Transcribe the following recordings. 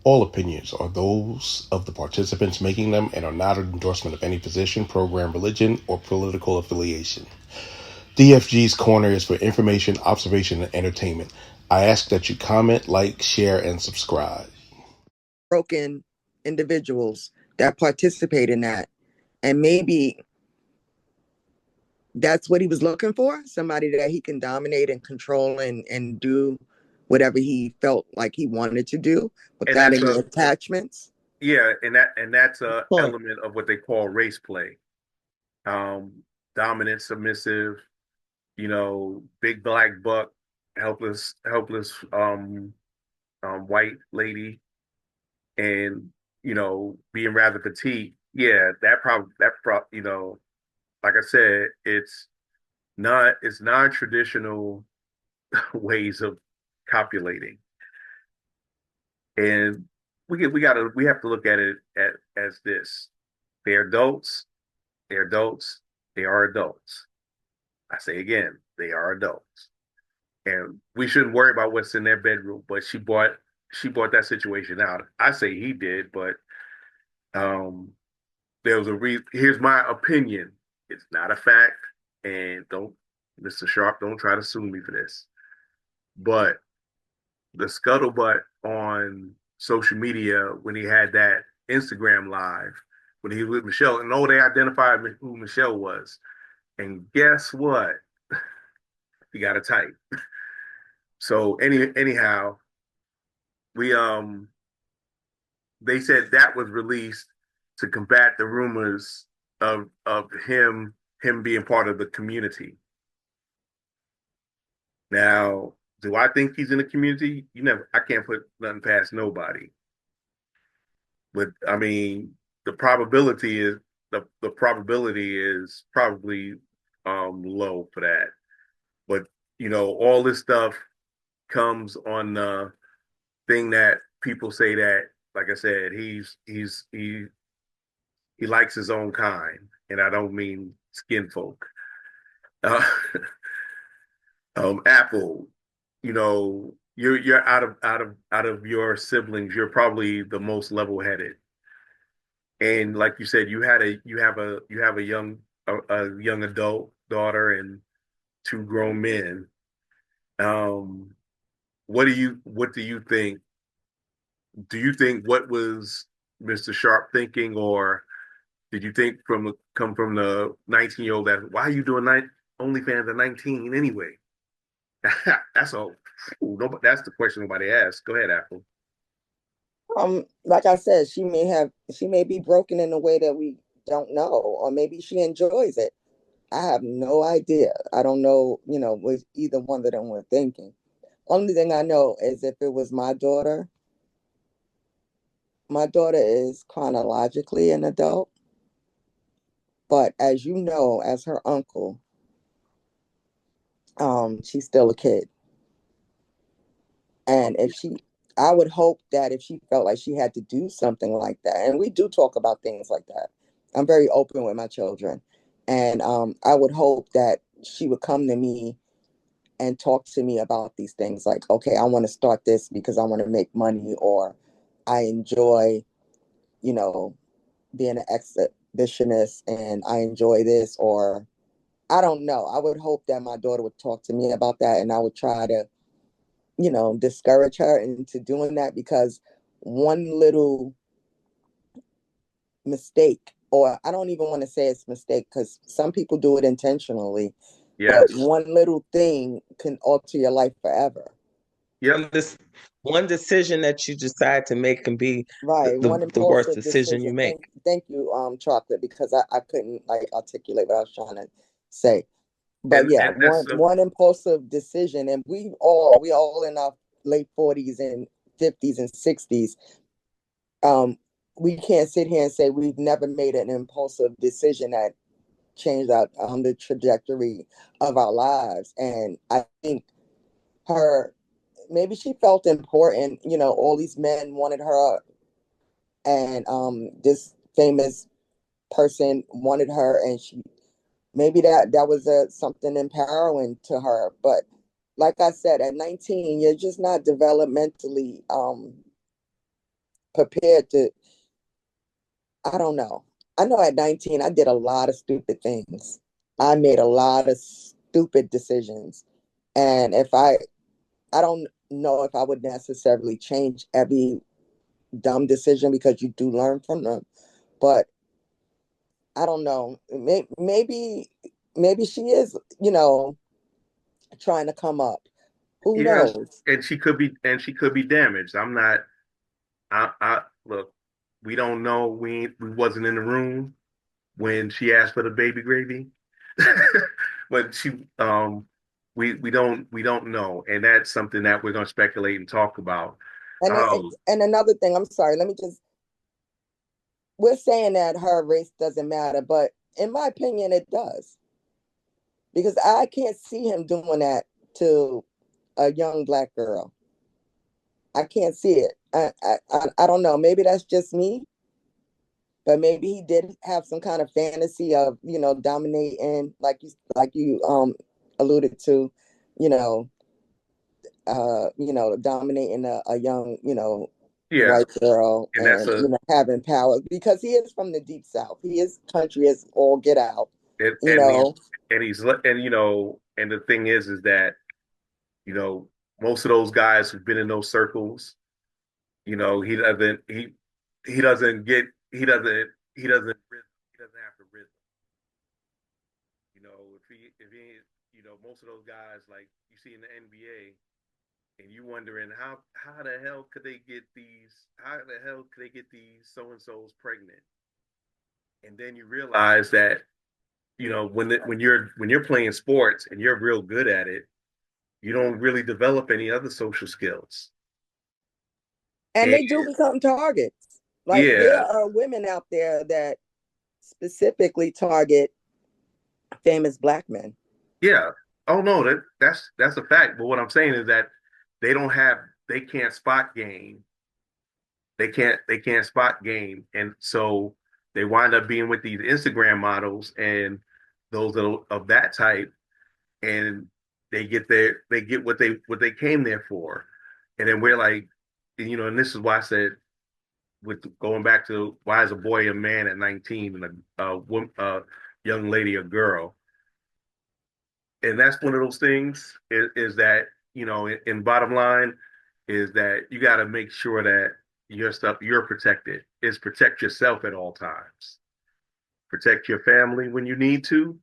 All opinions are those of the participants making them and are not an endorsement of any position, program, religion, or political affiliation. DFG's Corner is for information, observation, and entertainment. I ask that you comment, like, share, and subscribe. Broken individuals that participate in that. And maybe that's what he was looking for, somebody that he can dominate and control and do whatever he felt like he wanted to do without any attachments. Yeah, and that's a element of what they call race play. Dominant, submissive, big black buck, helpless white lady, and being rather petite. Yeah, that probably like I said, it's non-traditional ways of copulating, and we have to look at it as this: they're adults, they are adults. I say again, they are adults, and we shouldn't worry about what's in their bedroom. But she bought that situation out. I say he did, but there was a reason. Here's my opinion. It's not a fact, and Mr. Sharpe, don't try to sue me for this. But the scuttlebutt on social media when he had that Instagram live, when he was with Michelle, and they identified who Michelle was. And guess what? He got a type. So anyhow, they said that was released to combat the rumors of him being part of the community. Now, do I think he's in the community? I can't put nothing past nobody. But I mean, the probability is probably low for that. But all this stuff comes on the thing that people say that, like I said, he likes his own kind, and I don't mean skin folk. Apple, you're out of your siblings, you're probably the most level-headed, and like you said, you have a young adult daughter and two grown men. What do you think? Do you think what was Mr. Sharpe thinking, or did you think come from the 19-year-old that why are you doing OnlyFans at 19 anyway? That's all. That's the question nobody asked. Go ahead, Apple. Like I said, she may be broken in a way that we don't know, or maybe she enjoys it. I have no idea. I don't know, what either one of them were thinking. Only thing I know is if it was my daughter is chronologically an adult, but as you know, as her uncle, she's still a kid. And I would hope that if she felt like she had to do something like that, and we do talk about things like that. I'm very open with my children. And I would hope that she would come to me and talk to me about these things like, okay, I want to start this because I want to make money, or I enjoy, being an exhibitionist and I enjoy this, or I don't know. I would hope that my daughter would talk to me about that, and I would try to, discourage her into doing that, because one little mistake, or I don't even want to say it's mistake because some people do it intentionally. Yes. But one little thing can alter your life forever. Yeah, this one decision that you decide to make can be the worst decision you make. Thank you, Chocolate, because I couldn't articulate what I was trying to say. But one impulsive decision, and we all in our late 40s and 50s and 60s. We can't sit here and say we've never made an impulsive decision that changed out the trajectory of our lives. And I think maybe she felt important, all these men wanted her, and this famous person wanted her, and maybe that was something empowering to her. But like I said, at 19, you're just not developmentally prepared to, I don't know. I know at 19, I did a lot of stupid things. I made a lot of stupid decisions. And I don't know if I would necessarily change every dumb decision, because you do learn from them. But I don't know. Maybe she is, trying to come up. Who knows? And she could be damaged. I'm not. I look. We don't know. We wasn't in the room when she asked for the baby gravy. But we don't know, and that's something that we're going to speculate and talk about. And another thing, I'm sorry, we're saying that her race doesn't matter, but in my opinion, it does, because I can't see him doing that to a young Black girl. I can't see it. I don't know. Maybe that's just me, but maybe he did have some kind of fantasy of, dominating, like you alluded to, dominating a young, white girl, and having power, because he is from the deep South. He is country as all get out. And the thing is that, most of those guys who've been in those circles, he doesn't have the rhythm. If he most of those guys, like you see in the NBA, and you wondering how the hell could they get these so and so's pregnant, and then you realize that, when you're playing sports and you're real good at it, you don't really develop any other social skills. And they do become targets. Like, there are women out there that specifically target famous Black men. Yeah. Oh no, that's a fact. But what I'm saying is that they can't spot game. They can't spot game. And so they wind up being with these Instagram models and those of that type, and they get what they came there for. And then we're like, and this is why I said, with going back to why is a boy a man at 19 and a young lady a girl. And that's one of those things is that, in bottom line is that you got to make sure that you're protected. Is protect yourself at all times. Protect your family when you need to,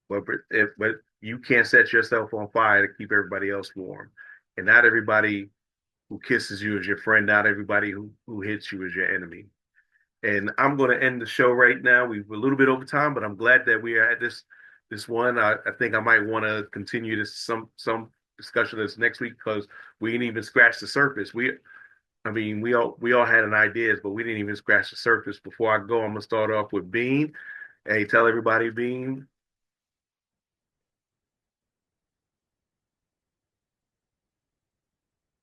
but you can't set yourself on fire to keep everybody else warm. And not everybody who kisses you is your friend. Not everybody who hits you is your enemy. And I'm going to end the show right now. We're a little bit over time, but I'm glad that we are at this one. I think I might want to continue this some discussion of this next week, because we didn't even scratch the surface. We all had an ideas, but we didn't even scratch the surface. Before I go, I'm gonna start off with Bean. Hey, tell everybody, Bean.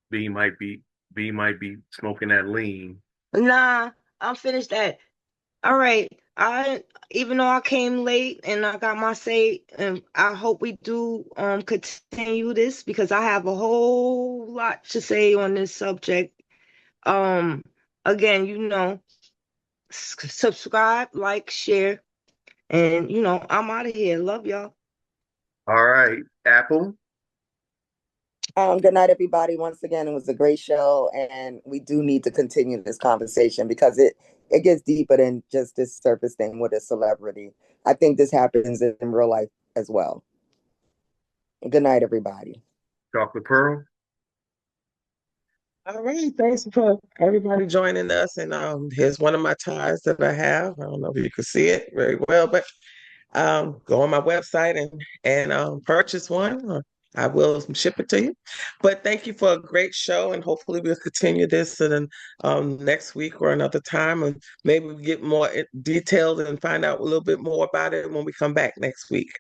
Bean might be smoking that lean. Nah, I'm finished that. All right. Even though I came late and I got my say, and I hope we do continue this, because I have a whole lot to say on this subject. Again, subscribe, like, share, and I'm out of here. Love y'all. All right, Apple. Good night, everybody. Once again, it was a great show, and we do need to continue this conversation, because it gets deeper than just this surface thing with a celebrity. I think this happens in real life as well. Good night, everybody. Chocolate Pearl. All right, thanks for everybody joining us. And here's one of my ties that I have. I don't know if you can see it very well, but go on my website and purchase one. Or I will ship it to you. But thank you for a great show, and hopefully we'll continue this in next week or another time, and maybe we get more detailed and find out a little bit more about it when we come back next week.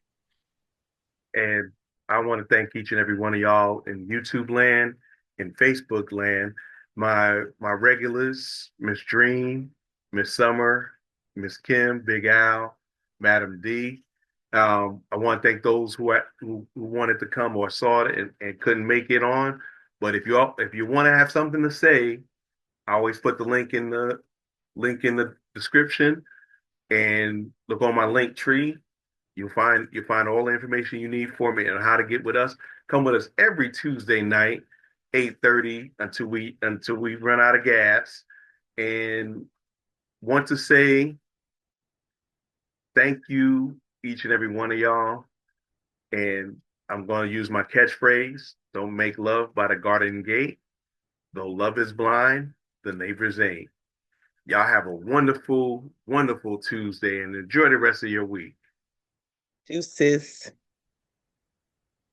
And I want to thank each and every one of y'all in YouTube land, in Facebook land, my regulars, Miss Dream, Miss Summer, Miss Kim, Big Al, Madam D. I want to thank those who wanted to come or saw it and couldn't make it on. But if you want to have something to say, I always put the link in the description, and look on my link tree. You'll find all the information you need for me and how to get with us. Come with us every Tuesday night, 8:30 until we run out of gas. And want to say thank you, each and every one of y'all. And I'm going to use my catchphrase: don't make love by the garden gate. Though love is blind, the neighbors ain't. Y'all have a wonderful, wonderful Tuesday and enjoy the rest of your week. Deuces.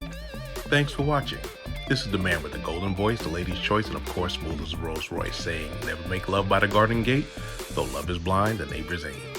Thanks for watching. This is the man with the golden voice, the lady's choice, and of course, smooth as a Rolls Royce, saying, never make love by the garden gate. Though love is blind, the neighbors ain't.